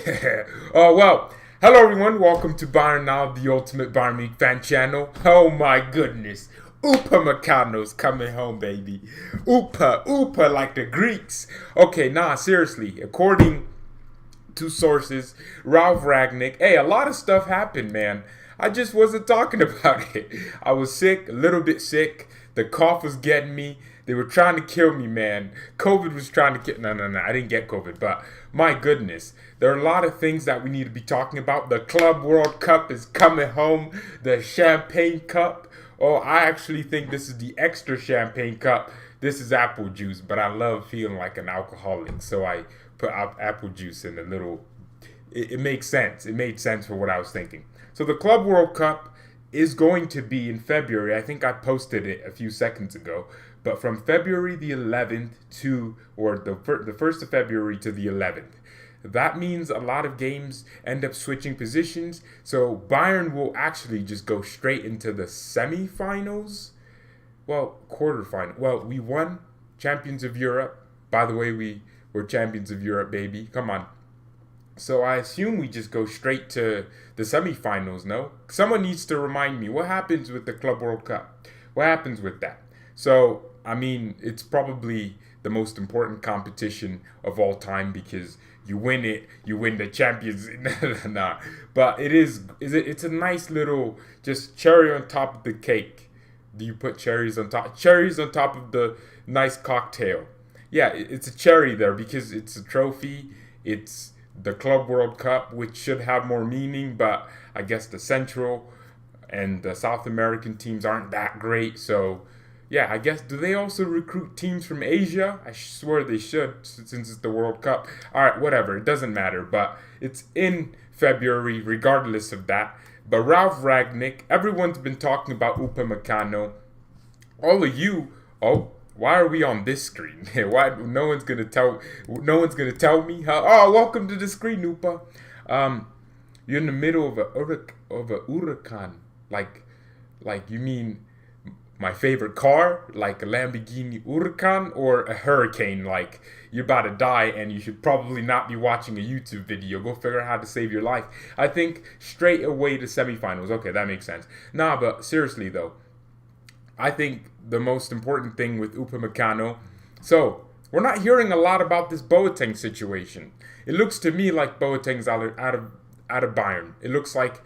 Oh, well, hello everyone. Welcome to BayernNow, the ultimate Bayern Munich fan channel. Oh my goodness. Upamecano's coming home, baby. Upa, like the Greeks. Okay, nah, seriously. According to sources, Ralph Ragnick, hey, a lot of stuff happened, man. I just wasn't talking about it. I was sick, a little bit sick. The cough was getting me. They were trying to kill me, man. COVID was trying to kill. No. I didn't get COVID, but my goodness, there are a lot of things that we need to be talking about. The Club World Cup is coming home. The Champagne Cup. Oh, I actually think this is the extra Champagne Cup. This is apple juice, but I love feeling like an alcoholic, so I put apple juice in a little. It makes sense. It made sense for what I was thinking. So the Club World Cup is going to be in February. I think I posted it a few seconds ago. But from February the 11th to, or the 1st of February to the 11th. That means a lot of games end up switching positions. So Bayern will actually just go straight into the semifinals. Well, quarterfinal. Well, we won Champions of Europe. By the way, we were Champions of Europe, baby. Come on. So I assume we just go straight to the semifinals, no? Someone needs to remind me, what happens with the Club World Cup? What happens with that? So, I mean, it's probably the most important competition of all time because you win it, you win the Champions. Nah, but it's a nice little just cherry on top of the cake. Do you put cherries on top? Cherries on top of the nice cocktail. Yeah, it's a cherry there because it's a trophy. It's the Club World Cup, which should have more meaning, but I guess the Central and the South American teams aren't that great, so yeah, I guess, do they also recruit teams from Asia? I swear they should, since it's the World Cup. Alright, whatever, it doesn't matter, but it's in February, regardless of that. But Ralph Ragnick, everyone's been talking about Upamecano. All of you, why are we on this screen? Why no one's gonna tell me? Oh, welcome to the screen, Upa. You're in the middle of a hurricane, like you mean my favorite car, like a Lamborghini Huracan, or a hurricane, like you're about to die and you should probably not be watching a YouTube video. Go figure out how to save your life. I think straight away to semifinals. Okay, that makes sense. Nah, but seriously though, I think the most important thing with Upamecano, so we're not hearing a lot about this Boateng situation. It looks to me like Boateng's out of Bayern. It looks like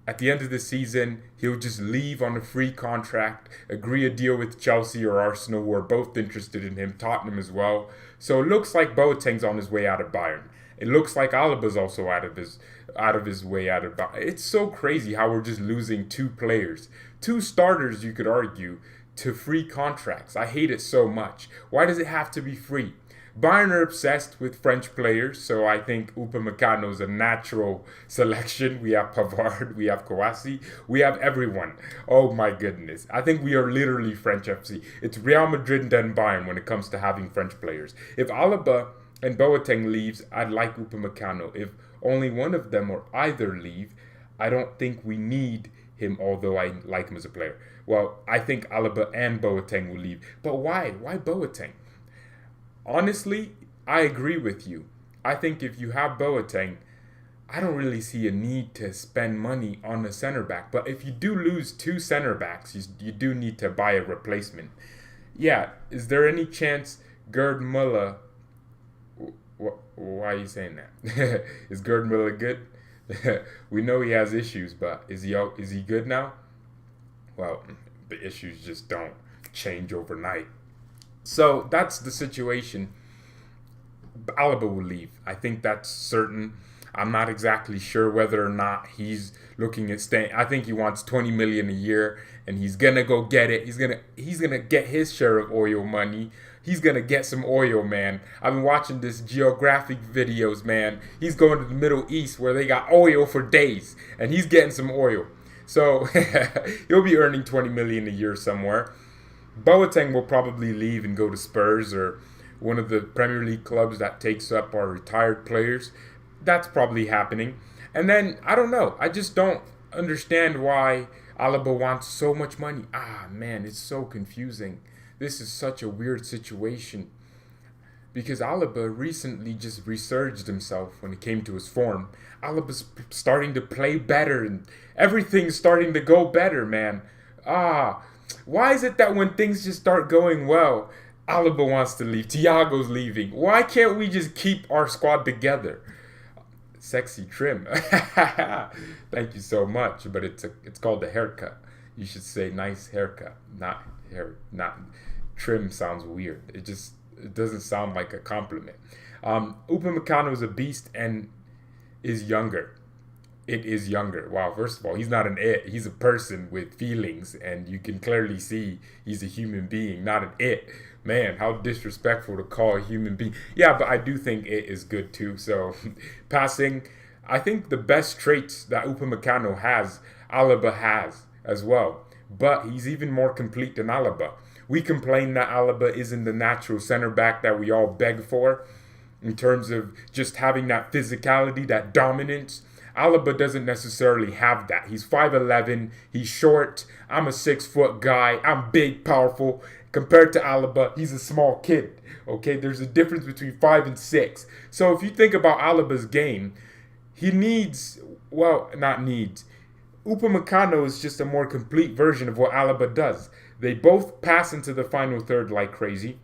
at the end of the season, he'll just leave on a free contract, agree a deal with Chelsea or Arsenal, who are both interested in him, Tottenham as well. So it looks like Boateng's on his way out of Bayern. It looks like Alaba's also out of his way out of Bayern. It's so crazy how we're just losing two players, two starters, you could argue, to free contracts. I hate it so much. Why does it have to be free? Bayern are obsessed with French players, so I think Upamecano is a natural selection. We have Pavard, we have Kouassi, we have everyone. Oh my goodness. I think we are literally French FC. It's Real Madrid and then Bayern when it comes to having French players. If Alaba and Boateng leaves, I'd like Upamecano. If only one of them or either leave, I don't think we need him, although I like him as a player. Well, I think Alaba and Boateng will leave. But why? Why Boateng? Honestly, I agree with you. I think if you have Boateng, I don't really see a need to spend money on a center back. But if you do lose two center backs, you do need to buy a replacement. Yeah, is there any chance Gerd Müller... Why are you saying that? Is Gerd Müller good? We know he has issues, but is he good now? Well, the issues just don't change overnight. So that's the situation. Alaba will leave. I think that's certain. I'm not exactly sure whether or not he's looking at staying. I think he wants 20 million a year, and he's gonna go get it. He's gonna get his share of oil money. He's gonna get some oil, man. I've been watching this geographic videos, man. He's going to the Middle East where they got oil for days, and he's getting some oil. So he'll be earning 20 million a year somewhere. Boateng will probably leave and go to Spurs or one of the Premier League clubs that takes up our retired players. That's probably happening. And then, I don't know. I just don't understand why Alaba wants so much money. Man, it's so confusing. This is such a weird situation. because Alaba recently just resurged himself when it came to his form. Alaba's starting to play better and everything's starting to go better, man. Why is it that when things just start going well, Alaba wants to leave, Thiago's leaving? Why can't we just keep our squad together? Sexy trim. Thank you so much, but it's called a haircut. You should say nice haircut, not hair, not trim. Sounds weird. It doesn't sound like a compliment. Upamecano is a beast and is younger. It is younger. Wow, first of all, he's not an it. He's a person with feelings, and you can clearly see he's a human being, not an it. Man, how disrespectful to call a human being. Yeah, but I do think it is good too. So, passing, I think the best traits that Upamecano has, Alaba has as well. But he's even more complete than Alaba. We complain that Alaba isn't the natural center back that we all beg for in terms of just having that physicality, that dominance. Alaba doesn't necessarily have that. He's 5'11", he's short, I'm a 6-foot guy, I'm big, powerful. Compared to Alaba, he's a small kid. Okay, there's a difference between 5 and 6. So if you think about Alaba's game, he needs, well, not needs. Upamecano is just a more complete version of what Alaba does. They both pass into the final third like crazy.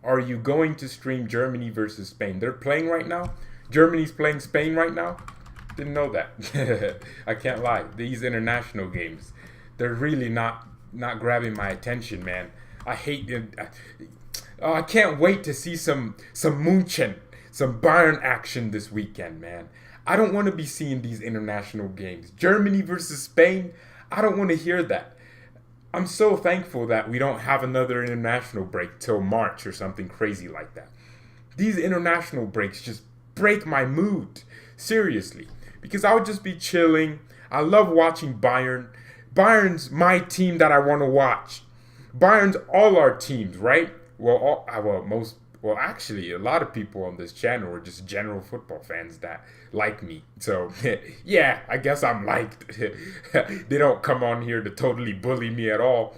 Are you going to stream Germany versus Spain? They're playing right now. Germany's playing Spain right now. Didn't know that. I can't lie. These international games, they're really not grabbing my attention, man. I hate it. I can't wait to see some Munchen, some Bayern action this weekend, man. I don't want to be seeing these international games. Germany versus Spain, I don't want to hear that. I'm so thankful that we don't have another international break till March or something crazy like that. These international breaks just break my mood, seriously, because I would just be chilling. I love watching Bayern. Bayern's my team that I want to watch. Bayern's all our teams, right? Actually, a lot of people on this channel are just general football fans that like me. So, yeah, I guess I'm liked. They don't come on here to totally bully me at all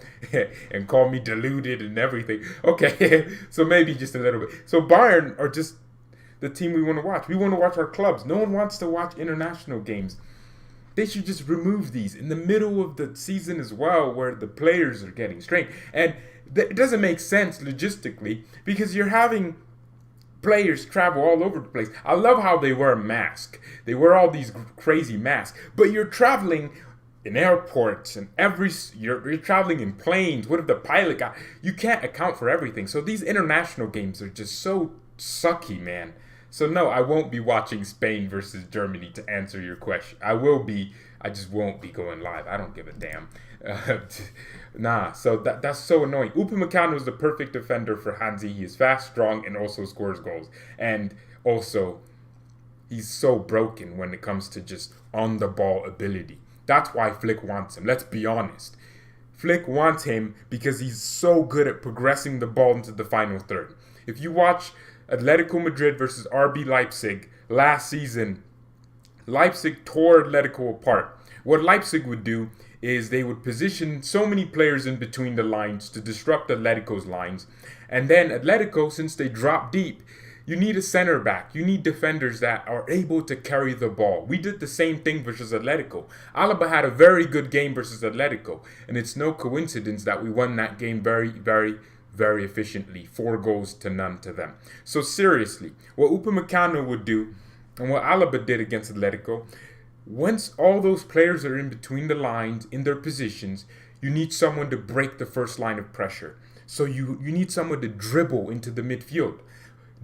and call me deluded and everything. Okay, so maybe just a little bit. So Bayern are just the team we want to watch. We want to watch our clubs. No one wants to watch international games. They should just remove these in the middle of the season as well, where the players are getting strained. And it doesn't make sense logistically because you're having players travel all over the place. I love how they wear a mask. They wear all these crazy masks. But you're traveling in airports and you're traveling in planes. What if the pilot got... You can't account for everything. So these international games are just so sucky, man. So no, I won't be watching Spain versus Germany to answer your question. I will be. I just won't be going live. I don't give a damn. So that's so annoying. Upamecano is the perfect defender for Hansi. He is fast, strong, and also scores goals. And also, he's so broken when it comes to just on-the-ball ability. That's why Flick wants him. Let's be honest. Flick wants him because he's so good at progressing the ball into the final third. If you watch Atletico Madrid versus RB Leipzig last season, Leipzig tore Atletico apart. What Leipzig would do is they would position so many players in between the lines to disrupt Atletico's lines. And then Atletico, since they drop deep, you need a center back. You need defenders that are able to carry the ball. We did the same thing versus Atletico. Alaba had a very good game versus Atletico. And it's no coincidence that we won that game very, very, very efficiently. 4-0 to them. So seriously, what Upamecano would do and what Alaba did against Atletico, once all those players are in between the lines, in their positions, you need someone to break the first line of pressure. So you need someone to dribble into the midfield.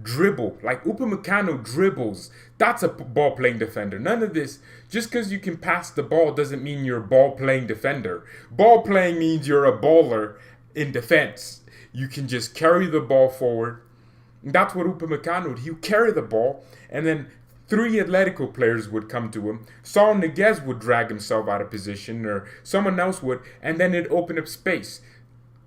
Dribble, like Upamecano dribbles. That's a ball-playing defender. None of this, just because you can pass the ball doesn't mean you're a ball-playing defender. Ball-playing means you're a baller in defense. You can just carry the ball forward. And that's what Upamecano would. He would carry the ball, and then 3 Atletico players would come to him. Saul Niguez would drag himself out of position, or someone else would, and then it'd open up space.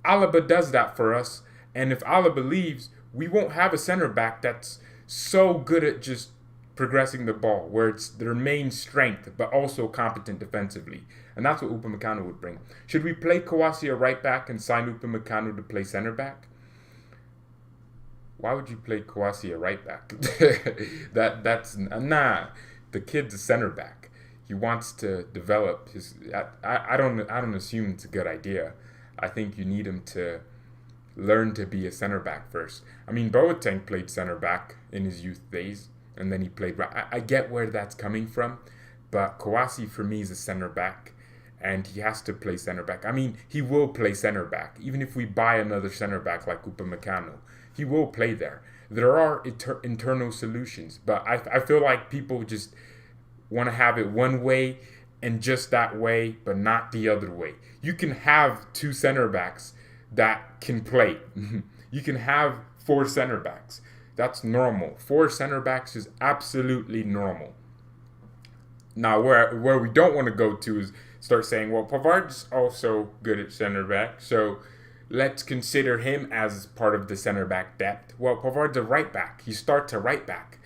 Alaba does that for us, and if Alaba leaves, we won't have a center back that's so good at just progressing the ball, where it's their main strength, but also competent defensively. And that's what Upamecano would bring. Should we play Kouassi a right back and sign Upamecano to play center back? Why would you play Kouassi at right back? That's nah. The kid's a center back. He wants to develop his. I don't assume it's a good idea. I think you need him to learn to be a center back first. I mean, Boateng played center back in his youth days, and then he played right. I get where that's coming from, but Kouassi for me is a center back, and he has to play center back. I mean, he will play center back even if we buy another center back like Upamecano. He will play there. There are internal solutions, but I feel like people just want to have it one way and just that way, but not the other way. You can have two center backs that can play. You can have four center backs. That's normal. Four center backs is absolutely normal. Now, where we don't want to go to is start saying, well, Pavard's also good at center back, so let's consider him as part of the center back depth. Well, Pavard's a right back. He starts a right back.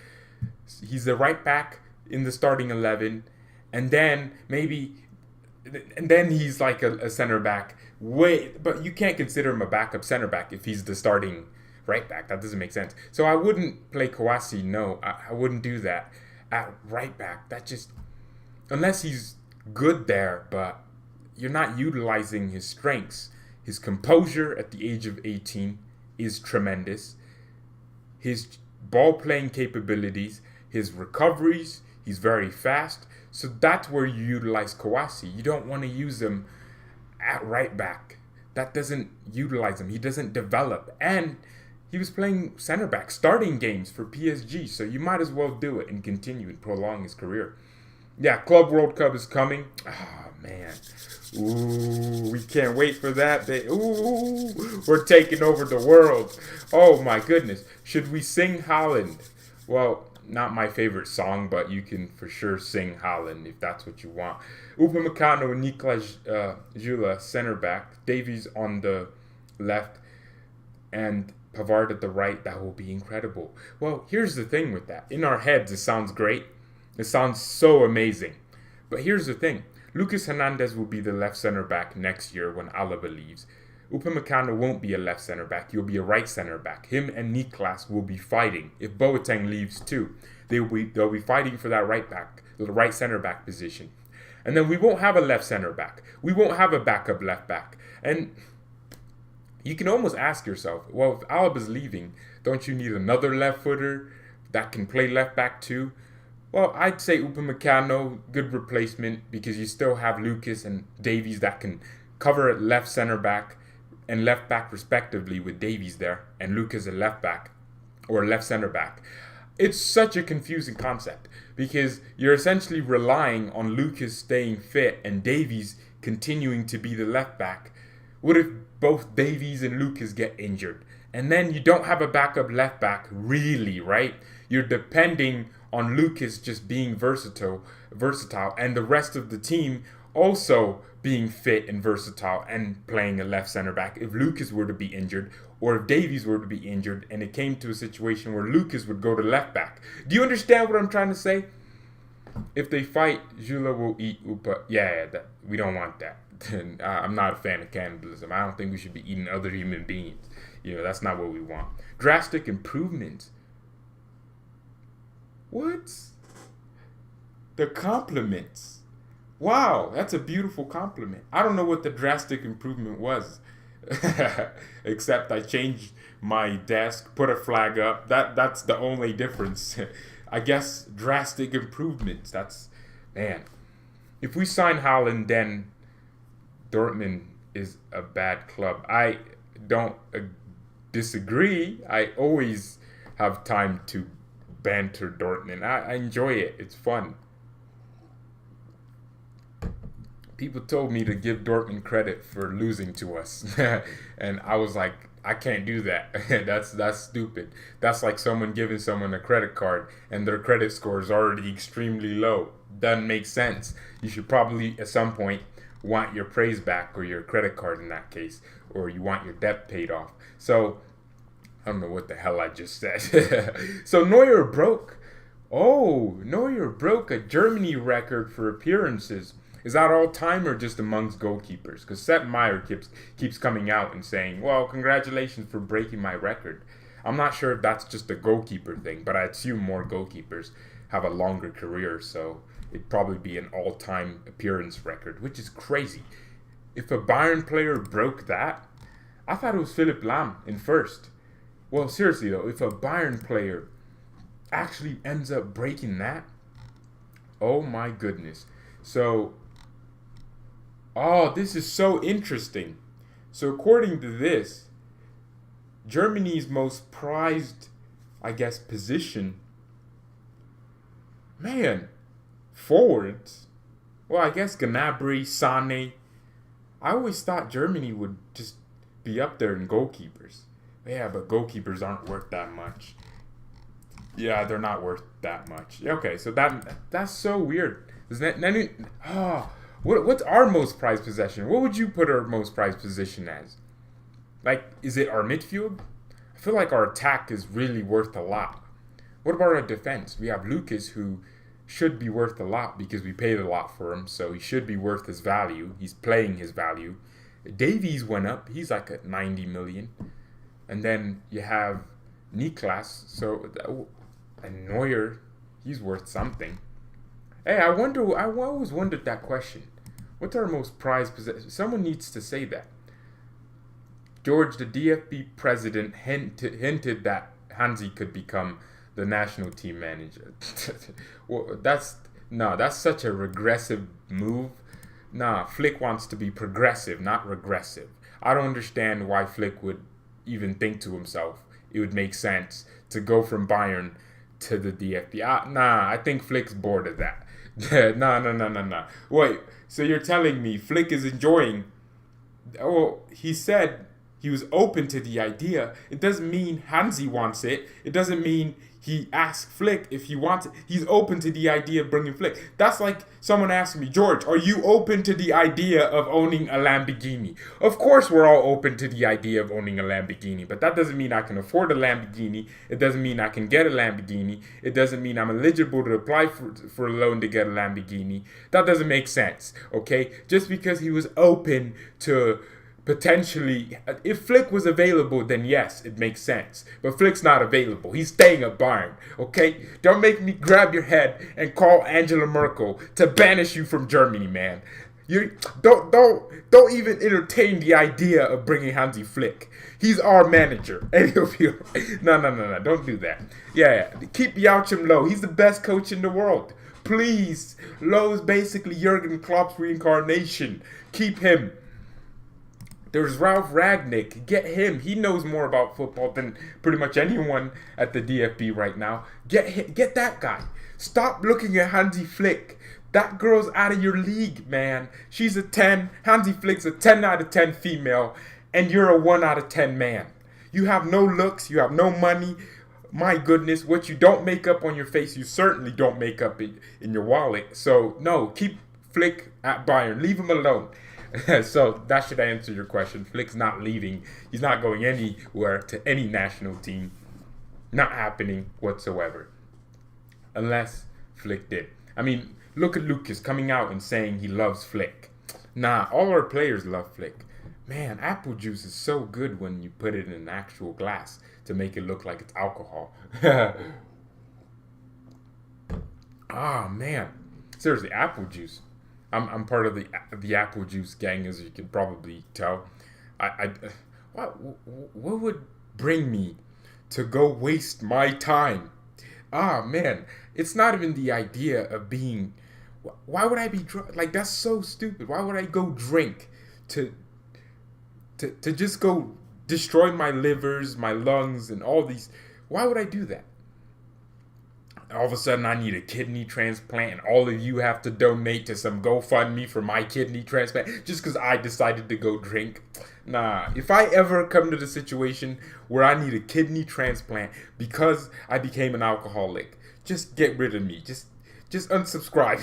He's a right back in the starting 11, and then he's like a center back. But you can't consider him a backup center back if he's the starting right back. That doesn't make sense. So I wouldn't play Kouassi. No, I wouldn't do that at right back. That just, unless he's good there, but you're not utilizing his strengths. His composure at the age of 18 is tremendous. His ball playing capabilities, his recoveries, he's very fast. So that's where you utilize Kouassi. You don't want to use him at right back. That doesn't utilize him. He doesn't develop. And he was playing center back, starting games for PSG. So you might as well do it and continue and prolong his career. Yeah, Club World Cup is coming. Oh, man. Ooh, we can't wait for that. Ooh, we're taking over the world. Oh, my goodness. Should we sing Holland? Well, not my favorite song, but you can for sure sing Holland if that's what you want. Upamecano and Nicolas Jula, center back. Davies on the left and Pavard at the right. That will be incredible. Well, here's the thing with that. In our heads, it sounds great. It sounds so amazing. But here's the thing. Lucas Hernandez will be the left center back next year when Alaba leaves. Upamecano won't be a left center back. He'll be a right center back. Him and Niklas will be fighting. If Boateng leaves too, they'll be fighting for that right back, the right center back position. And then we won't have a left center back. We won't have a backup left back. And you can almost ask yourself, well, if Alaba's leaving, don't you need another left footer that can play left back too? Well, I'd say Upamecano, good replacement because you still have Lucas and Davies that can cover at left center back and left back respectively with Davies there and Lucas at left back or left center back. It's such a confusing concept because you're essentially relying on Lucas staying fit and Davies continuing to be the left back. What if both Davies and Lucas get injured? And then you don't have a backup left back really, right? You're depending on Lucas just being versatile and the rest of the team also being fit and versatile and playing a left center back if Lucas were to be injured or if Davies were to be injured and it came to a situation where Lucas would go to left back. Do you understand what I'm trying to say? If they fight, Jula will eat Upa. Yeah, we don't want that. I'm not a fan of cannibalism. I don't think we should be eating other human beings. That's not what we want. Drastic improvements. What? The compliments. Wow, that's a beautiful compliment. I don't know what the drastic improvement was. Except I changed my desk, put a flag up. That's the only difference. I guess drastic improvements. Man. If we sign Haaland, then Dortmund is a bad club. I don't disagree. I always have time to banter Dortmund. I enjoy it. It's fun. People told me to give Dortmund credit for losing to us. And I was like, I can't do that. That's stupid. That's like someone giving someone a credit card and their credit score is already extremely low. Doesn't make sense. You should probably at some point want your praise back or your credit card in that case, or you want your debt paid off. So I don't know what the hell I just said. So Neuer broke a Germany record for appearances. Is that all time or just amongst goalkeepers? Because Sepp Maier keeps coming out and saying, well, congratulations for breaking my record. I'm not sure if that's just a goalkeeper thing, but I assume more goalkeepers have a longer career, so it'd probably be an all-time appearance record, which is crazy. If a Bayern player broke that, I thought it was Philipp Lahm in first. Well, seriously though, if a Bayern player actually ends up breaking that, oh my goodness. So, this is so interesting. So according to this, Germany's most prized, I guess, position, man, forwards. Well, I guess Gnabry, Sane. I always thought Germany would just be up there in goalkeepers. Yeah, but goalkeepers aren't worth that much. Yeah, they're not worth that much. Okay, so that's so weird. What's our most prized possession? What would you put our most prized position as? Like, is it our midfield? I feel like our attack is really worth a lot. What about our defense? We have Lucas, who should be worth a lot because we paid a lot for him, so he should be worth his value. He's playing his value. Davies went up. He's like at 90 million. And then you have Niklas, and Neuer, he's worth something. Hey, I always wondered that question. What's our most prized possession? Someone needs to say that. George, the DFB president, hinted that Hansi could become the national team manager. Well, that's such a regressive move. Nah, Flick wants to be progressive, not regressive. I don't understand why Flick would even think to himself it would make sense to go from Bayern to the DFB. I think Flick's bored of that. No. Wait, so you're telling me Flick is enjoying... Oh, he said he was open to the idea. It doesn't mean Hansi wants it. It doesn't mean he asked Flick if he wants it. He's open to the idea of bringing Flick. That's like someone asking me, George, are you open to the idea of owning a Lamborghini? Of course we're all open to the idea of owning a Lamborghini, but that doesn't mean I can afford a Lamborghini. It doesn't mean I can get a Lamborghini. It doesn't mean I'm eligible to apply for a loan to get a Lamborghini. That doesn't make sense, okay? Just because he was open to... potentially, if Flick was available, then yes, it makes sense. But Flick's not available. He's staying at Bayern, okay? Don't make me grab your head and call Angela Merkel to banish you from Germany, man. You don't even entertain the idea of bringing Hansi Flick. He's our manager, and he'll be no. Don't do that. Yeah, keep Joachim Low. He's the best coach in the world. Please, Low is basically Jurgen Klopp's reincarnation. Keep him. There's Ralph Ragnick. Get him. He knows more about football than pretty much anyone at the DFB right now. Get that guy. Stop looking at Hansi Flick. That girl's out of your league, man. She's a 10. Hansi Flick's a 10 out of 10 female. And you're a 1 out of 10 man. You have no looks. You have no money. My goodness, what you don't make up on your face, you certainly don't make up in your wallet. So, no, keep Flick at Bayern. Leave him alone. So that should answer your question. Flick's not leaving. He's not going anywhere to any national team. Not happening whatsoever. Unless Flick did. I mean, look at Lucas coming out and saying he loves Flick. Nah, all our players love Flick. Man, apple juice is so good when you put it in an actual glass to make it look like it's alcohol. Man. Seriously, apple juice. I'm part of the apple juice gang, as you can probably tell. What would bring me to go waste my time? Man, it's not even the idea of being. Why would I be drunk? Like, that's so stupid. Why would I go drink to just go destroy my livers, my lungs, and all these? Why would I do that? All of a sudden I need a kidney transplant and all of you have to donate to some GoFundMe for my kidney transplant just because I decided to go drink. Nah, if I ever come to the situation where I need a kidney transplant because I became an alcoholic, just get rid of me. Just unsubscribe.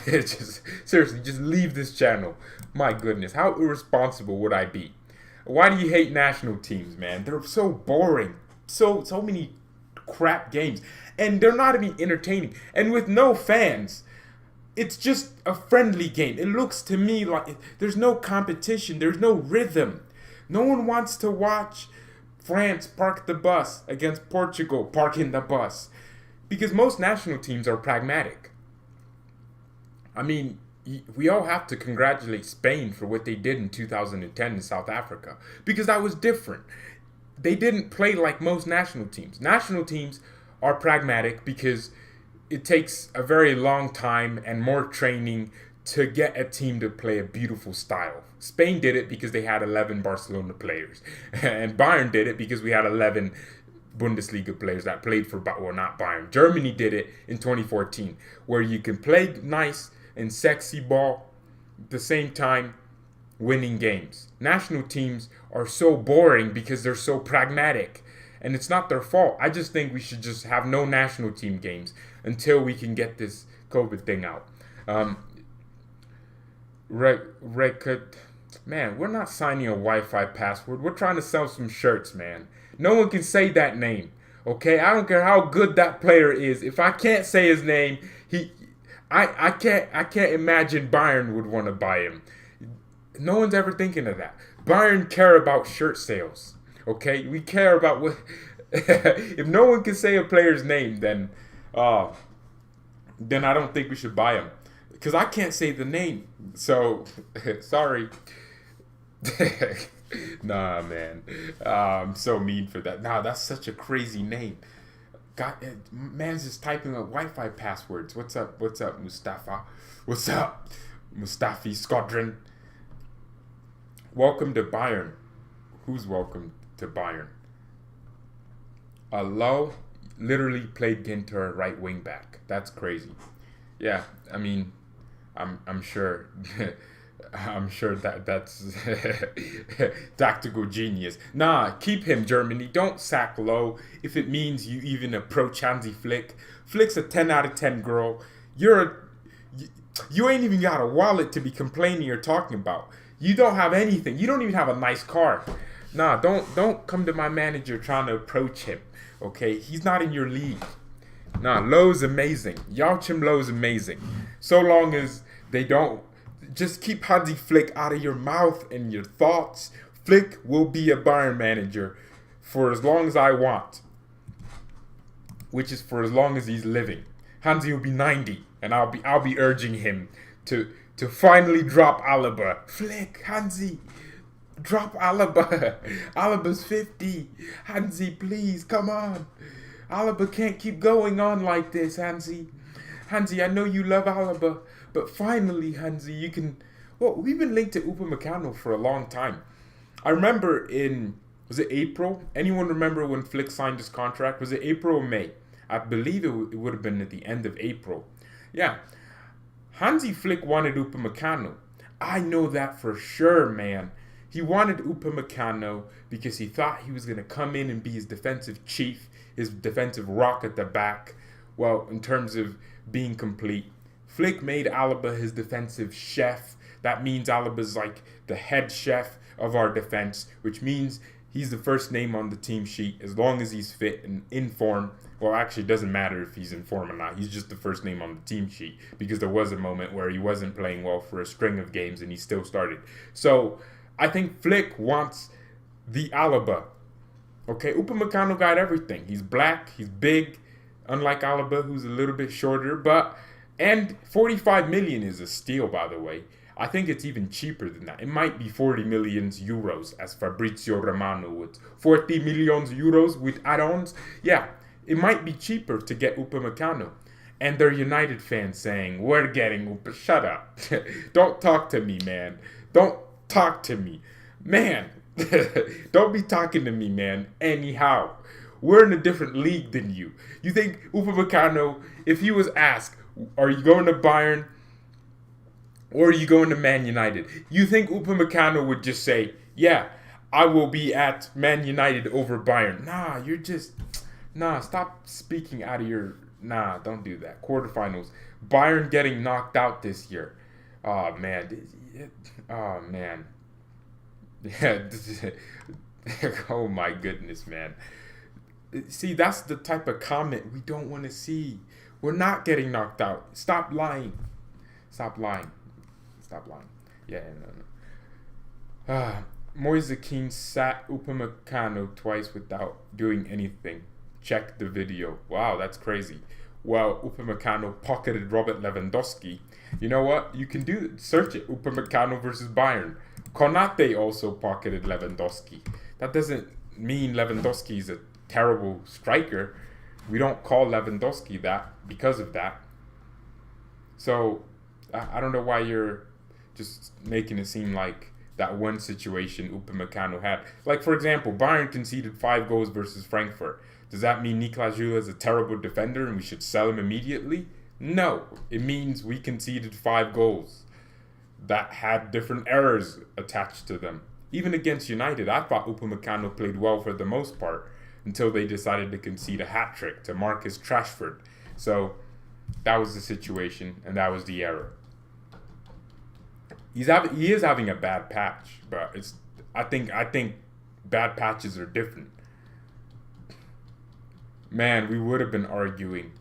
Seriously, just leave this channel. My goodness, how irresponsible would I be? Why do you hate national teams, man? They're so boring. So many crap games. And they're not even entertaining. And with no fans, it's just a friendly game. It looks to me like there's no competition. There's no rhythm. No one wants to watch France parked the bus against Portugal parking the bus. Because most national teams are pragmatic. I mean, we all have to congratulate Spain for what they did in 2010 in South Africa. Because that was different. They didn't play like most national teams. National teams are pragmatic because it takes a very long time and more training to get a team to play a beautiful style. Spain did it because they had 11 Barcelona players. And Bayern did it because we had 11 Bundesliga players that played for, well, not Bayern. Germany did it in 2014, where you can play nice and sexy ball at the same time winning games. National teams are so boring because they're so pragmatic. And it's not their fault. I just think we should just have no national team games until we can get this COVID thing out. Man, we're not signing a Wi-Fi password. We're trying to sell some shirts, man. No one can say that name. Okay? I don't care how good that player is. If I can't say his name, I can't imagine Bayern would want to buy him. No one's ever thinking of that. Bayern care about shirt sales. Okay? We care about what if no one can say a player's name, then I don't think we should buy him. Because I can't say the name. So, sorry. Nah, man. I'm so mean for that. Nah, that's such a crazy name. God, man's just typing up Wi-Fi passwords. What's up, Mustafa? What's up, Mustafi Squadron? Welcome to Bayern. Who's welcome to Bayern? Low literally played Ginter right wing back. That's crazy. Yeah, I mean, I'm sure I'm sure that's tactical genius. Nah, keep him, Germany. Don't sack Low if it means you even approach Hansi Flick. Flick's a 10 out of 10 girl. You ain't even got a wallet to be complaining or talking about. You don't have anything. You don't even have a nice car. Nah, don't come to my manager trying to approach him. Okay, he's not in your league. Nah, Low's amazing. Joachim Low's amazing. So long as they don't just keep Hansi Flick out of your mouth and your thoughts. Flick will be a Bayern manager for as long as I want, which is for as long as he's living. Hansi will be 90, and I'll be urging him to finally drop Alaba. Flick, Hansi, drop Alaba. Alaba's 50. Hansi, please, come on. Alaba can't keep going on like this, Hansi. Hansi, I know you love Alaba, but finally, Hansi, you can... Well, we've been linked to Upamecano for a long time. I remember was it April? Anyone remember when Flick signed his contract? Was it April or May? I believe it would have been at the end of April. Yeah. Hansi Flick wanted Upamecano. I know that for sure, man. He wanted Upamecano because he thought he was going to come in and be his defensive chief, his defensive rock at the back. Well, in terms of being complete, Flick made Alaba his defensive chef. That means Alaba's like the head chef of our defense, which means he's the first name on the team sheet as long as he's fit and in form. Well, actually, it doesn't matter if he's in form or not. He's just the first name on the team sheet because there was a moment where he wasn't playing well for a string of games and he still started. So I think Flick wants the Alaba. Okay, Upamecano got everything. He's black, he's big, unlike Alaba, who's a little bit shorter. And 45 million is a steal, by the way. I think it's even cheaper than that. It might be 40 million euros, as Fabrizio Romano would. 40 million euros with add-ons? Yeah, it might be cheaper to get Upamecano. And they're United fans saying, we're getting Shut up. Don't talk to me, man. Don't talk to me. Man, don't be talking to me, man. Anyhow, we're in a different league than you. You think Upamecano, if he was asked, are you going to Bayern or are you going to Man United? You think Upamecano would just say, yeah, I will be at Man United over Bayern. Nah, stop speaking out of your... Nah, don't do that. Quarterfinals. Bayern getting knocked out this year. Oh, man. Oh, man. Yeah. Oh, my goodness, man. See, that's the type of comment we don't want to see. We're not getting knocked out. Stop lying. Stop lying. Stop lying. Yeah, no. Moise Kean sat Upamecano twice without doing anything. Check the video. Wow, that's crazy. Well, Upamecano pocketed Robert Lewandowski. You know what? You can do search it. Upamecano versus Bayern. Konate also pocketed Lewandowski. That doesn't mean Lewandowski is a terrible striker. We don't call Lewandowski that because of that. So I don't know why you're just making it seem like that one situation Upamecano had. Like, for example, Bayern conceded 5 goals versus Frankfurt. Does that mean Niklas Süle is a terrible defender and we should sell him immediately? No. It means we conceded 5 goals that had different errors attached to them. Even against United, I thought Upamecano played well for the most part until they decided to concede a hat-trick to Marcus Rashford. So that was the situation, and that was the error. He is having a bad patch, but I think bad patches are different. Man, we would have been arguing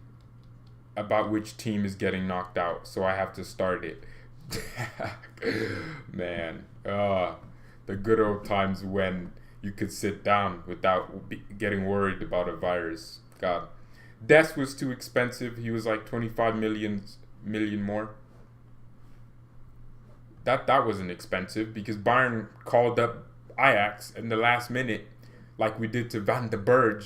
about which team is getting knocked out, so I have to start it. Man, the good old times when you could sit down without getting worried about a virus. God, Dest was too expensive. He was like 25 million more. That wasn't expensive because Bayern called up Ajax in the last minute, like we did to Van den Berg.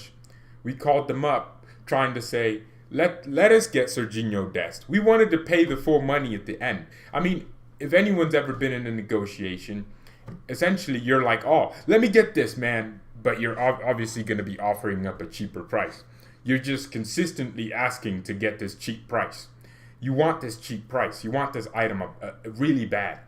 We called them up trying to say, let us get Serginho Dest. We wanted to pay the full money at the end. I mean, if anyone's ever been in a negotiation, essentially you're like, oh, let me get this, man. But you're obviously going to be offering up a cheaper price. You're just consistently asking to get this cheap price. You want this cheap price. You want this item really bad.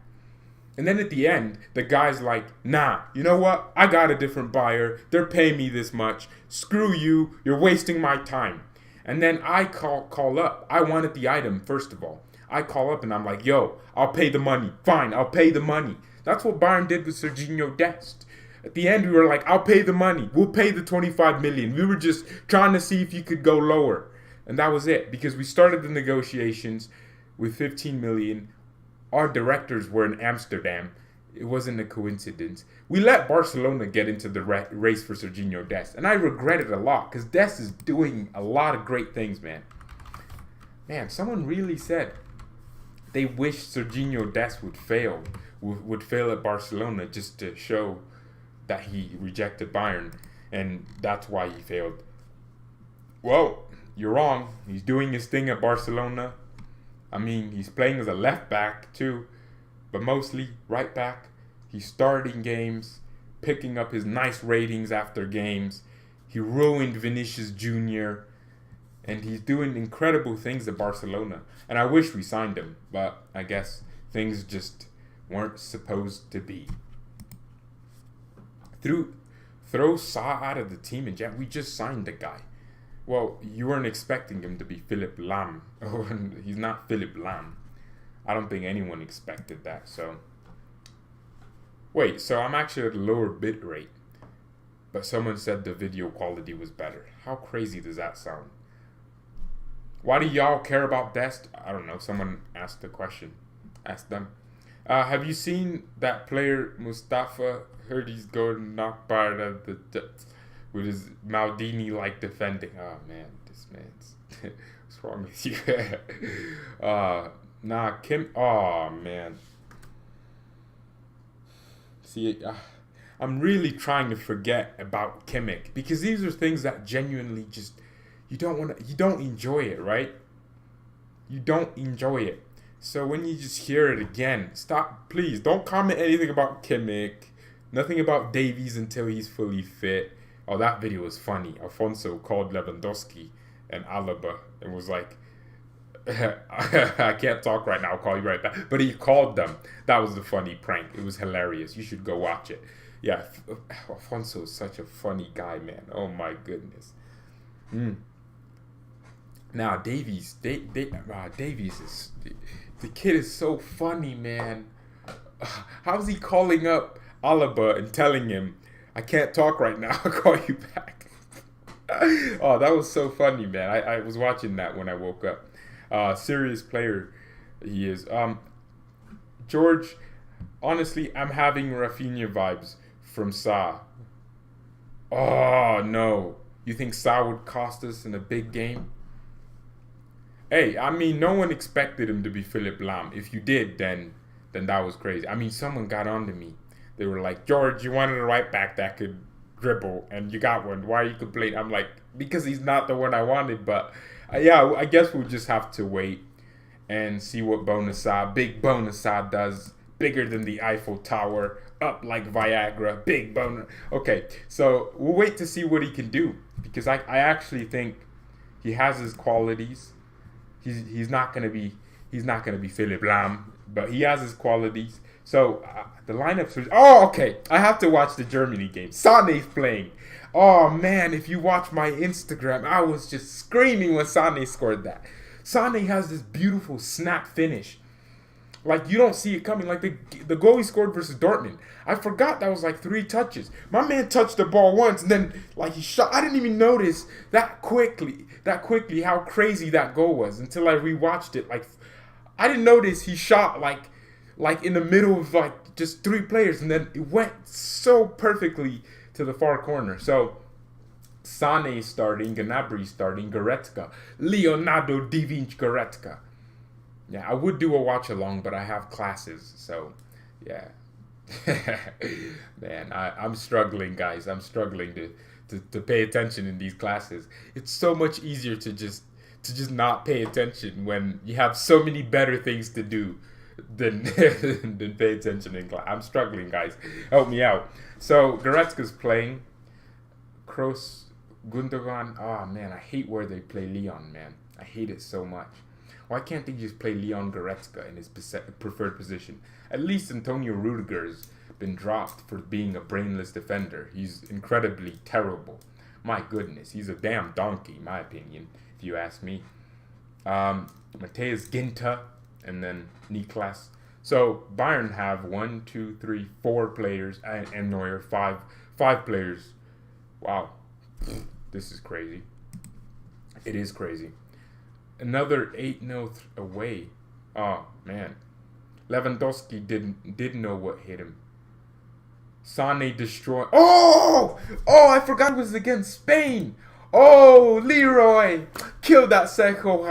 And then at the end, the guy's like, nah, you know what? I got a different buyer. They're paying me this much. Screw you. You're wasting my time. And then I call up. I wanted the item, first of all. I call up and I'm like, yo, I'll pay the money. Fine, I'll pay the money. That's what Bayern did with Serginho Dest. At the end, we were like, I'll pay the money. We'll pay the 25 million. We were just trying to see if you could go lower. And that was it. Because we started the negotiations with 15 million. Our directors were in Amsterdam. It wasn't a coincidence. We let Barcelona get into the race for Serginho Dest. And I regret it a lot because Dest is doing a lot of great things, man. Man, someone really said they wish Serginho Dest would fail at Barcelona just to show that he rejected Bayern. And that's why he failed. Well, you're wrong. He's doing his thing at Barcelona. I mean, he's playing as a left back too, but mostly right back. He's starting games, picking up his nice ratings after games. He ruined Vinicius Jr., and he's doing incredible things at Barcelona. And I wish we signed him, but I guess things just weren't supposed to be. Throw Sa out of the team, and we just signed the guy. Well, you weren't expecting him to be Philipp Lahm. He's not Philipp Lahm. I don't think anyone expected that. So, wait, so I'm actually at a lower bit rate, but someone said the video quality was better. How crazy does that sound? Why do y'all care about Dest? I don't know. Someone asked the question. Ask them. Have you seen that player Mustafa? Heard he's going knocked by the with his Maldini-like defending. Oh, man. This man's... What's wrong with you? Kim... Oh, man. See, I'm really trying to forget about Kimmich. Because these are things that genuinely just... You don't enjoy it, right? You don't enjoy it. So when you just hear it again, stop. Please, don't comment anything about Kimmich. Nothing about Davies until he's fully fit. Oh, that video was funny. Alfonso called Lewandowski and Alaba and was like, I can't talk right now. I'll call you right back. But he called them. That was the funny prank. It was hilarious. You should go watch it. Yeah, Alfonso is such a funny guy, man. Oh, my goodness. Now, Davies. Davies is... The kid is so funny, man. How's he calling up Alaba and telling him, I can't talk right now. I'll call you back. Oh, that was so funny, man. I was watching that when I woke up. Serious player he is. George, honestly, I'm having Rafinha vibes. from Sa. Oh, no. You think Sa would cost us in a big game? Hey, I mean, no one expected him to be Philipp Lahm. If you did, then that was crazy. I mean, someone got on to me. They were like, George, you wanted a right back that could dribble, and you got one. Why are you complaining? I'm like, because he's not the one I wanted. But yeah, I guess we'll just have to wait and see what Big Bonasa does. Bigger than the Eiffel Tower, up like Viagra, big boner. Okay, so we'll wait to see what he can do, because I actually think he has his qualities. He's not gonna be Philipp Lahm, but he has his qualities. So the lineups. Okay. I have to watch the Germany game. Sané's playing. Oh man, if you watch my Instagram, I was just screaming when Sané scored that. Sané has this beautiful snap finish. Like, you don't see it coming. Like the goal he scored versus Dortmund. I forgot that was like 3 touches. My man touched the ball once and then like he shot. I didn't even notice that quickly how crazy that goal was until I rewatched it. Like, I didn't notice he shot like in the middle of like just 3 players, and then it went so perfectly to the far corner. So Sané starting, Gnabry starting, Goretzka, Leonardo da Vinci Goretzka. Yeah, I would do a watch along, but I have classes, so yeah. Man, I'm struggling, guys. I'm struggling to pay attention in these classes. It's so much easier to just not pay attention when you have so many better things to do than pay attention in class. I'm struggling, guys. Help me out. So Goretzka's playing. Kroos, Gundogan. Oh man, I hate where they play Leon, man. I hate it so much. Why can't they just play Leon Goretzka in his preferred position? At least Antonio Rudiger's been dropped for being a brainless defender. He's incredibly terrible. My goodness, he's a damn donkey, in my opinion, if you ask me. Matthias Ginter and then Niklas. So Bayern have 4 players and Neuer, 5 players. Wow, this is crazy. It is crazy. Another 8-0 away. Oh man, Lewandowski didn't know what hit him. Sané destroyed. Oh, I forgot it was against Spain. Oh, Leroy, kill that Sergio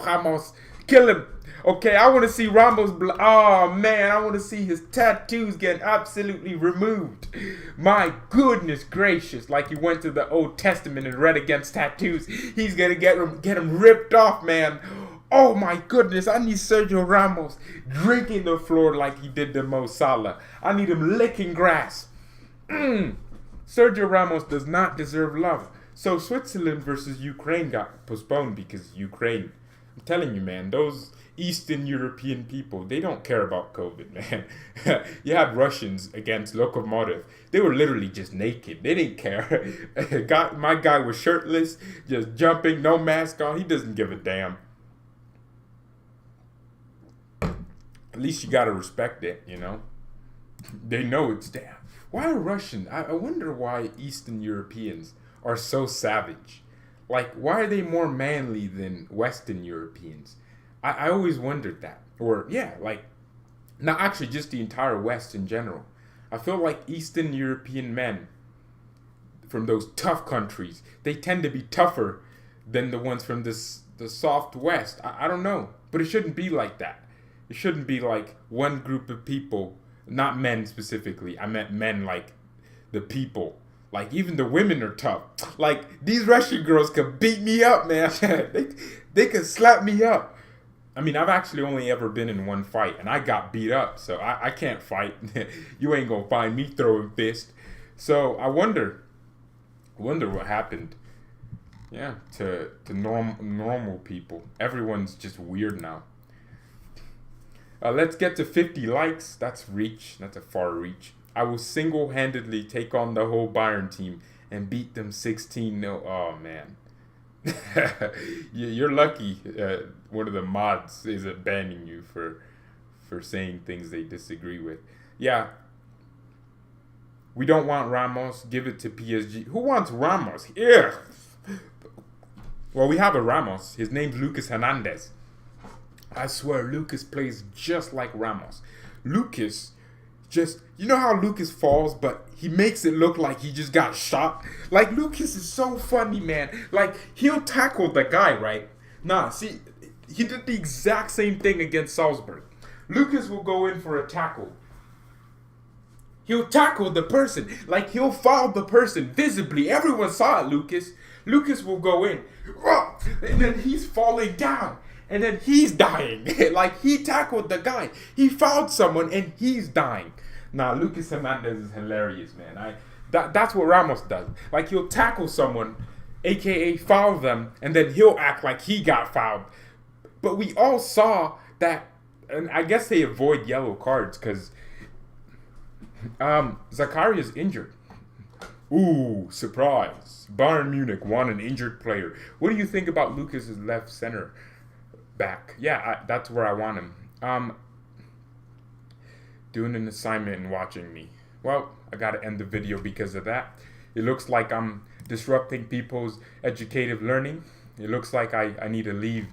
Ramos. Kill him. Okay, I want to see Ramos. Oh man, I want to see his tattoos getting absolutely removed. My goodness gracious! Like he went to the Old Testament and read against tattoos. He's gonna get him ripped off, man. Oh my goodness! I need Sergio Ramos drinking the floor like he did to Mo Salah. I need him licking grass. Sergio Ramos does not deserve love. So Switzerland versus Ukraine got postponed because Ukraine. I'm telling you, man, those Eastern European people, they don't care about COVID, man. You had Russians against Lokomotiv. They were literally just naked. They didn't care. My guy was shirtless, just jumping, no mask on. He doesn't give a damn. At least you gotta respect it, you know. They know it's damn. Why are Russians? I wonder why Eastern Europeans are so savage. Like, why are they more manly than Western Europeans? I always wondered that. Or, yeah, like, not actually just the entire West in general. I feel like Eastern European men from those tough countries, they tend to be tougher than the ones from the soft West. I don't know. But it shouldn't be like that. It shouldn't be like one group of people, not men specifically. I meant men like the people. Like, even the women are tough. Like, these Russian girls could beat me up, man. they could slap me up. I mean, I've actually only ever been in one fight, and I got beat up, so I can't fight. You ain't gonna find me throwing fists. So I wonder what happened. Yeah, to normal people. Everyone's just weird now. Let's get to 50 likes. That's reach. That's a far reach. I will single-handedly take on the whole Bayern team and beat them 16-0. Oh, man. You're lucky one of the mods isn't banning you for saying things they disagree with. Yeah. We don't want Ramos. Give it to PSG. Who wants Ramos? Yeah. Well, we have a Ramos. His name's Lucas Hernandez. I swear, Lucas plays just like Ramos. Lucas just, you know how Lucas falls, but he makes it look like he just got shot? Like, Lucas is so funny, man. Like, he'll tackle the guy, right? Nah, see, he did the exact same thing against Salzburg. Lucas will go in for a tackle. He'll tackle the person. Like, he'll foul the person visibly. Everyone saw it, Lucas. Lucas will go in. And then he's falling down. And then he's dying. Like, he tackled the guy. He fouled someone and he's dying. Nah, Lucas Hernandez is hilarious, man. That's what Ramos does. Like, he'll tackle someone, a.k.a. foul them, and then he'll act like he got fouled. But we all saw that, and I guess they avoid yellow cards because Zakaria's injured. Ooh, surprise. Bayern Munich won an injured player. What do you think about Lucas's left center back? Yeah, that's where I want him. Doing an assignment and watching me. Well, I gotta end the video because of that. It looks like I'm disrupting people's educative learning. It looks like I need to leave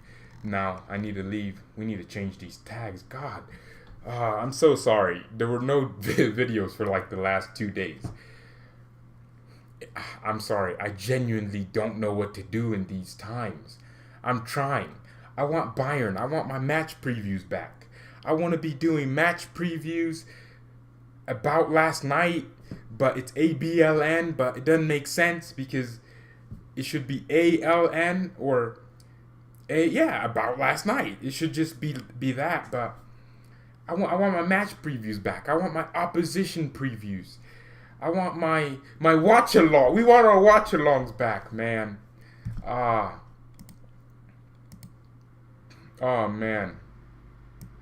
now. I need to leave. We need to change these tags. God, I'm so sorry. There were no videos for like the last 2 days. I'm sorry. I genuinely don't know what to do in these times. I'm trying. I want Bayern. I want my match previews back. I want to be doing match previews about last night, but it's ABLN, but it doesn't make sense because it should be ALN or about last night. It should just be that, but I want my match previews back. I want my opposition previews. I want my watch along. We want our watch alongs back, man. Oh man.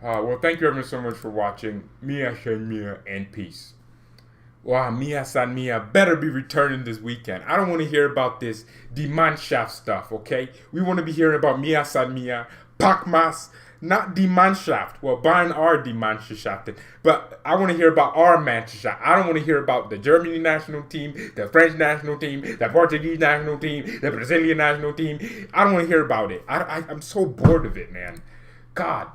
Well, thank you everyone so much for watching. Mia San Mia and peace. Wow, Mia San Mia better be returning this weekend. I don't want to hear about this Die Mannschaft stuff, okay? We want to be hearing about Mia San Mia, Packmas, not Die Mannschaft. Well, Bayern are Die Mannschaft, but I want to hear about our Mannschaft. I don't want to hear about the Germany national team, the French national team, the Portuguese national team, the Brazilian national team. I don't want to hear about it. I'm so bored of it, man. God.